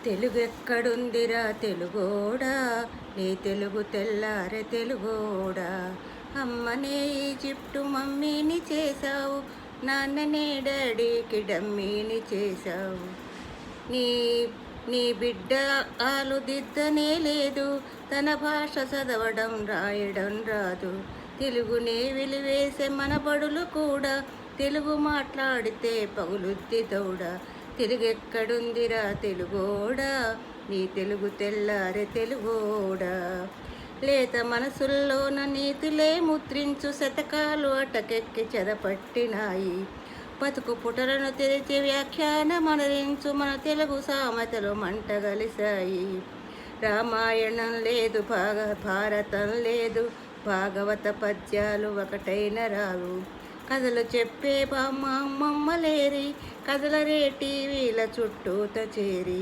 తెలుగెక్కడుందిరా తెలుగోడా, నీ తెలుగు తెల్లారె తెలుగోడా. అమ్మనే ఈజిప్టు మమ్మీని చేశావు, నాన్ననే డాడీకి డమ్మీని చేశావు. నీ నీ బిడ్డ ఆలుదిద్దనే లేదు, తన భాష చదవడం రాయడం రాదు. తెలుగునే వెలివేసే మన బడులు కూడా, తెలుగు మాట్లాడితే పగులుద్ది దౌడ. తెలుగెక్కడుందిరా తెలుగోడా, నీ తెలుగు తెల్లారె తెలుగోడా. లేత మనసుల్లోన నీతులే ముద్రించు శతకాలు అటకెక్కి చెదపట్టినాయి. బతుకు పుటలను తెరిచి వ్యాఖ్యానమనరించు మన తెలుగు సామెతలు మంటగలిశాయి. రామాయణం లేదు, భారతం లేదు, భాగవత పద్యాలు ఒకటైన రావు. కథలు చెప్పే అమ్మమ్మలేరి, కథలరే టీవీల చుట్టూత చేరి.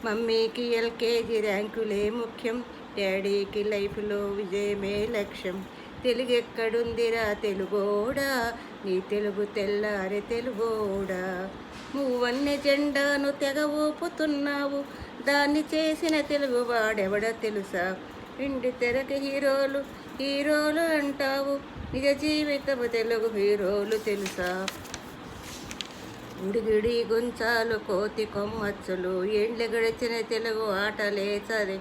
మమ్మీకి ఎల్కేజీ ర్యాంకులే ముఖ్యం, డాడీకి లైఫ్లో విజయమే లక్ష్యం. తెలుగెక్కడుందిరా తెలుగోడా, నీ తెలుగు తెల్లారె తెలుగోడా. నువ్వన్నె జెండాను తెగ ఊపుతున్నావు, దాన్ని చేసిన తెలుగు వాడెవడ తెలుసా. ఇండి తెరకి హీరోలు అంటావు, నిజ జీవితపు తెలుగు హీరోలు తెలుసా. గుడిగిడి గుంచాలు కోతి కొమ్మచ్చులు, ఏండ్లు గడిచిన తెలుగు ఆటలే సరే.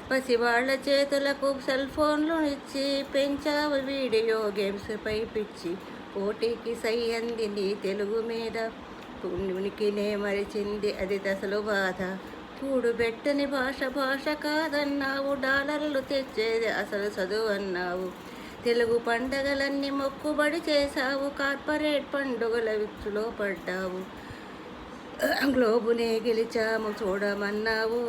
పసివాళ్ల చేతులకు సెల్ ఫోన్లు ఇచ్చి పెంచావు వీడియో గేమ్స్ పై పిచ్చి. పోటీకి సై అంది నీ తెలుగు మీద, ఉనికినే మరిచింది అది దశలు బాధ. కూడుబెట్టని భాష కాదన్నావు, డాలర్లు తెచ్చేది అసలు చదువు అన్నావు. తెలుగు పండగలన్నీ మొక్కుబడి చేశావు, కార్పొరేట్ పండుగల విచ్చులో పడ్డావు. గ్లోబునే గెలిచాము చూడమన్నావు,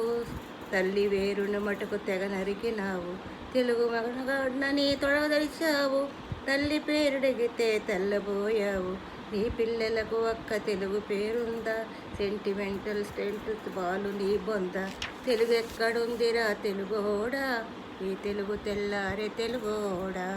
తల్లి వేరును మటుకు తెగ నరికినావు. తెలుగు మగనగాడినని తొడగదలిచావు, తల్లి పేరుడిగితే తెల్లబోయావు. నీ పిల్లలకు ఒక్క తెలుగు పేరుందా, సెంటిమెంటల్ స్టెంట్ బాలు నీ బొంద. తెలుగెక్కడుందిరా తెలుగోడా, ఈ తెలుగు తెల్లారె తెలుగోడా.